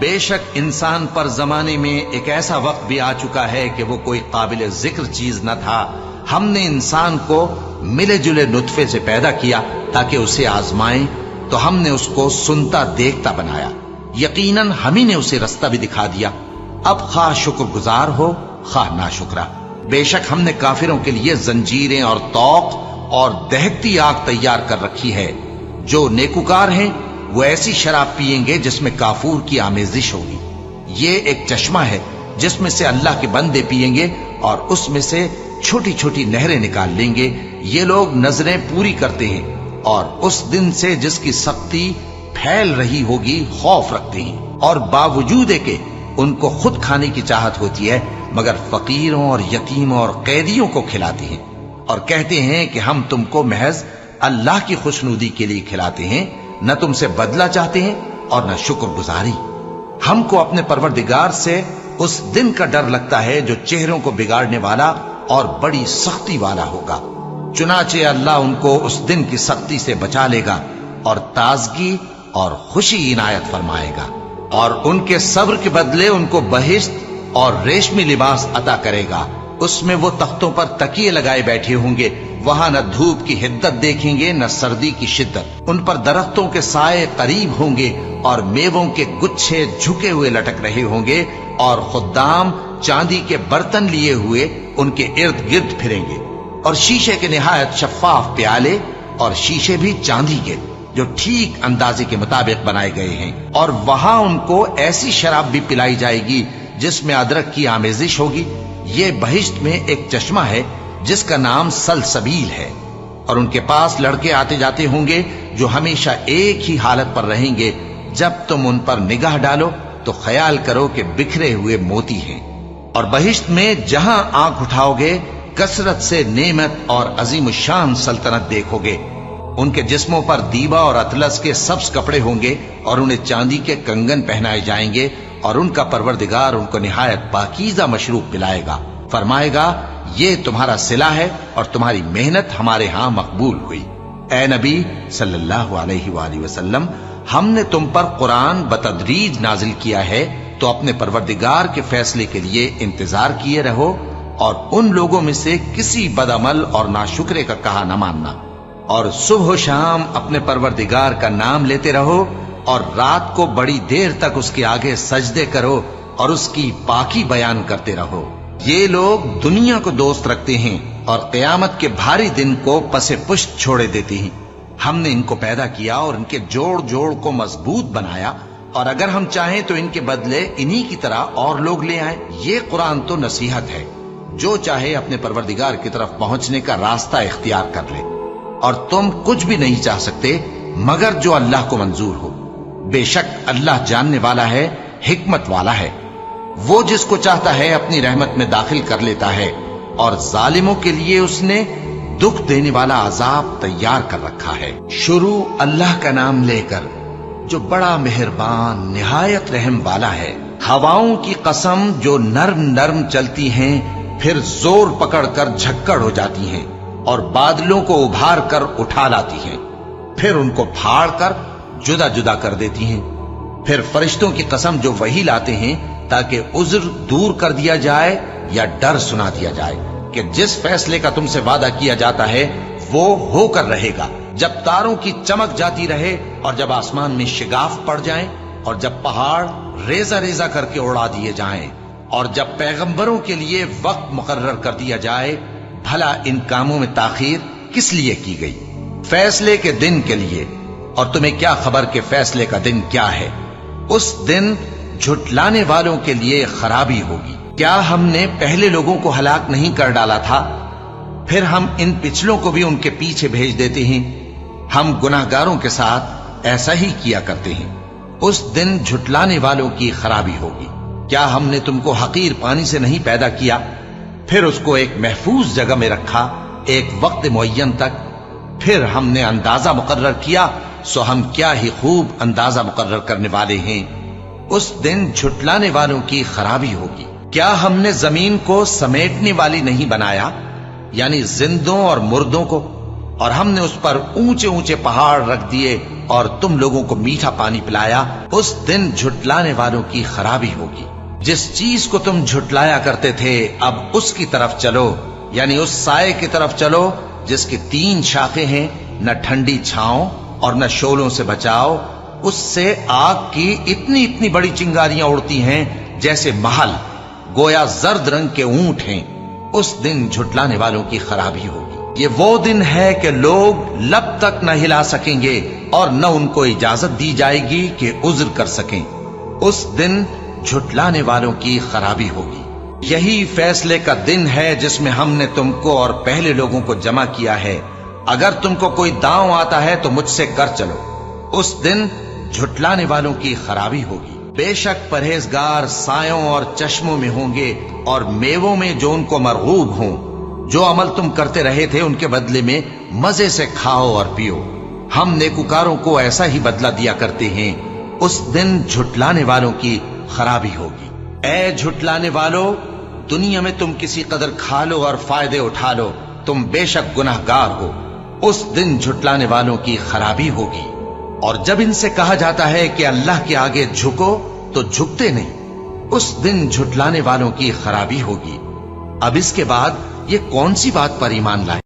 بے شک انسان پر زمانے میں ایک ایسا وقت بھی آ چکا ہے کہ وہ کوئی قابل ذکر چیز نہ تھا۔ ہم نے انسان کو ملے جلے نطفے سے پیدا کیا تاکہ اسے آزمائیں، تو ہم نے اس کو سنتا دیکھتا بنایا، یقیناً ہم ہی نے اسے رستہ بھی دکھا دیا۔ اب خواہ شکر گزار ہو خواہ ناشکرا۔ بے شک ہم نے کافروں کے لیے زنجیریں اور طوق اور دہکتی آگ تیار کر رکھی ہے۔ جو نیکوکار ہیں وہ ایسی شراب پیئیں گے جس میں کافور کی آمیزش ہوگی۔ یہ ایک چشمہ ہے جس میں سے اللہ کے بندے پیئیں گے اور اس میں سے چھوٹی چھوٹی نہریں نکال لیں گے۔ یہ لوگ نظریں پوری کرتے ہیں اور اس دن سے جس کی سختی پھیل رہی ہوگی خوف رکھتے ہیں، اور باوجود کہ ان کو خود کھانے کی چاہت ہوتی ہے مگر فقیروں اور یتیموں اور قیدیوں کو کھلاتے ہیں، اور کہتے ہیں کہ ہم تم کو محض اللہ کی خوشنودی کے لیے کھلاتے ہیں، نہ تم سے بدلہ چاہتے ہیں اور نہ شکر گزاری۔ ہم کو اپنے پروردگار سے اس دن کا ڈر لگتا ہے جو چہروں کو بگاڑنے والا اور بڑی سختی والا ہوگا۔ چنانچہ اللہ ان کو اس دن کی سختی سے بچا لے گا اور تازگی اور خوشی عنایت فرمائے گا، اور ان کے صبر کے بدلے ان کو بہشت اور ریشمی لباس عطا کرے گا۔ اس میں وہ تختوں پر تکیے لگائے بیٹھے ہوں گے، وہاں نہ دھوپ کی حدت دیکھیں گے نہ سردی کی شدت۔ ان پر درختوں کے سائے قریب ہوں گے اور میووں کے گچھے جھکے ہوئے لٹک رہے ہوں گے، اور خدام چاندی کے برتن لیے ہوئے ان کے ارد گرد پھریں گے، اور شیشے کے نہایت شفاف پیالے اور شیشے بھی چاندی کے جو ٹھیک اندازے کے مطابق بنائے گئے ہیں، اور وہاں ان کو ایسی شراب بھی پلائی جائے گی جس میں ادرک کی آمیزش ہوگی۔ یہ بہشت میں ایک چشمہ ہے جس کا نام سلسبیل ہے، اور ان کے پاس لڑکے آتے جاتے ہوں گے جو ہمیشہ ایک ہی حالت پر رہیں گے۔ جب تم ان پر نگاہ ڈالو تو خیال کرو کہ بکھرے ہوئے موتی ہیں، اور بہشت میں جہاں آنکھ اٹھاؤ گے کثرت سے نعمت اور عظیم الشان سلطنت دیکھو گے۔ ان کے جسموں پر دیبا اور اطلس کے سبز کپڑے ہوں گے، اور انہیں چاندی کے کنگن پہنائے جائیں گے، اور ان کا پروردگار ان کو نہایت پاکیزہ مشروب پلائے گا، فرمائے گا یہ تمہارا صلہ ہے اور تمہاری محنت ہمارے ہاں مقبول ہوئی۔ اے نبی صلی اللہ علیہ وآلہ وسلم، ہم نے تم پر قرآن بتدریج نازل کیا ہے، تو اپنے پروردگار کے فیصلے کے لیے انتظار کیے رہو، اور ان لوگوں میں سے کسی بدعمل اور ناشکرے کا کہا نہ ماننا، اور صبح و شام اپنے پروردگار کا نام لیتے رہو، اور رات کو بڑی دیر تک اس کے آگے سجدے کرو اور اس کی پاکی بیان کرتے رہو۔ یہ لوگ دنیا کو دوست رکھتے ہیں اور قیامت کے بھاری دن کو پس پشت چھوڑے دیتے ہیں۔ ہم نے ان کو پیدا کیا اور ان کے جوڑ جوڑ کو مضبوط بنایا، اور اگر ہم چاہیں تو ان کے بدلے انہی کی طرح اور لوگ لے آئیں۔ یہ قرآن تو نصیحت ہے، جو چاہے اپنے پروردگار کی طرف پہنچنے کا راستہ اختیار کر لے، اور تم کچھ بھی نہیں چاہ سکتے مگر جو اللہ کو منظور ہو۔ بے شک اللہ جاننے والا ہے، حکمت والا ہے۔ وہ جس کو چاہتا ہے اپنی رحمت میں داخل کر لیتا ہے، اور ظالموں کے لیے اس نے دکھ دینے والا عذاب تیار کر رکھا ہے۔ شروع اللہ کا نام لے کر جو بڑا مہربان نہایت رحم والا ہے۔ ہواؤں کی قسم جو نرم نرم چلتی ہیں پھر زور پکڑ کر جھکڑ ہو جاتی ہیں، اور بادلوں کو ابھار کر اٹھا لاتی ہیں، پھر ان کو پھاڑ کر جدا جدا کر دیتی ہیں۔ پھر فرشتوں کی قسم جو وحی لاتے ہیں تاکہ عذر دور کر دیا جائے یا ڈر سنا دیا جائے کہ جس فیصلے کا تم سے وعدہ کیا جاتا ہے وہ ہو کر رہے گا، جب تاروں کی چمک جاتی رہے اور جب آسمان میں شگاف پڑ جائیں اور جب پہاڑ ریزہ ریزہ کر کے اڑا دیے جائیں اور جب پیغمبروں کے لیے وقت مقرر کر دیا جائے، بھلا ان کاموں میں تاخیر کس لیے کی گئی؟ فیصلے کے دن کے لیے، اور تمہیں کیا خبر کہ فیصلے کا دن کیا ہے؟ اس دن جھٹلانے والوں کے لیے خرابی ہوگی۔ کیا ہم نے پہلے لوگوں کو ہلاک نہیں کر ڈالا تھا؟ پھر ہم ان پچھلوں کو بھی ان کے پیچھے بھیج دیتے ہیں۔ ہم گناہگاروں کے ساتھ ایسا ہی کیا کرتے ہیں۔ اس دن جھٹلانے والوں کی خرابی ہوگی۔ کیا ہم نے تم کو حقیر پانی سے نہیں پیدا کیا، پھر اس کو ایک محفوظ جگہ میں رکھا ایک وقت معین تک، پھر ہم نے اندازہ مقرر کیا، سو ہم کیا ہی خوب اندازہ مقرر کرنے والے ہیں۔ اس دن جھٹلانے والوں کی خرابی ہوگی۔ کیا ہم نے زمین کو سمیٹنے والی نہیں بنایا، یعنی زندوں اور مردوں کو، اور ہم نے اس پر اونچے اونچے پہاڑ رکھ دیے اور تم لوگوں کو میٹھا پانی پلایا، اس دن جھٹلانے والوں کی خرابی ہوگی۔ جس چیز کو تم جھٹلایا کرتے تھے اب اس کی طرف چلو، یعنی اس سائے کی طرف چلو جس کی 3 شاخیں ہیں، نہ ٹھنڈی چھاؤں اور نہ شعلوں سے بچاؤ۔ اس سے آگ کی اتنی اتنی بڑی چنگاریاں اڑتی ہیں جیسے محل، گویا زرد رنگ کے اونٹ ہیں۔ اس دن جھٹلانے والوں کی خرابی ہوگی۔ یہ وہ دن ہے کہ لوگ لب تک نہ ہلا سکیں گے اور نہ ان کو اجازت دی جائے گی کہ عذر کر سکیں۔ اس دن جھٹلانے والوں کی خرابی ہوگی۔ یہی فیصلے کا دن ہے جس میں ہم نے تم کو اور پہلے لوگوں کو جمع کیا ہے۔ اگر تم کو کوئی داؤں آتا ہے تو مجھ سے کر چلو۔ اس دن جھٹلانے والوں کی خرابی ہوگی۔ بے شک پرہیزگار سایوں اور چشموں میں ہوں گے اور میووں میں جو ان کو مرغوب ہوں۔ جو عمل تم کرتے رہے تھے ان کے بدلے میں مزے سے کھاؤ اور پیو۔ ہم نیکوکاروں کو ایسا ہی بدلہ دیا کرتے ہیں۔ اس دن جھٹلانے والوں کی خرابی ہوگی۔ اے جھٹلانے والو، دنیا میں تم کسی قدر کھا لو اور فائدے اٹھا لو، تم بے شک گناہگار ہو۔ اس دن جھٹلانے والوں کی خرابی ہوگی۔ اور جب ان سے کہا جاتا ہے کہ اللہ کے آگے جھکو تو جھکتے نہیں۔ اس دن جھٹلانے والوں کی خرابی ہوگی۔ اب اس کے بعد یہ کون سی بات پر ایمان لائیں؟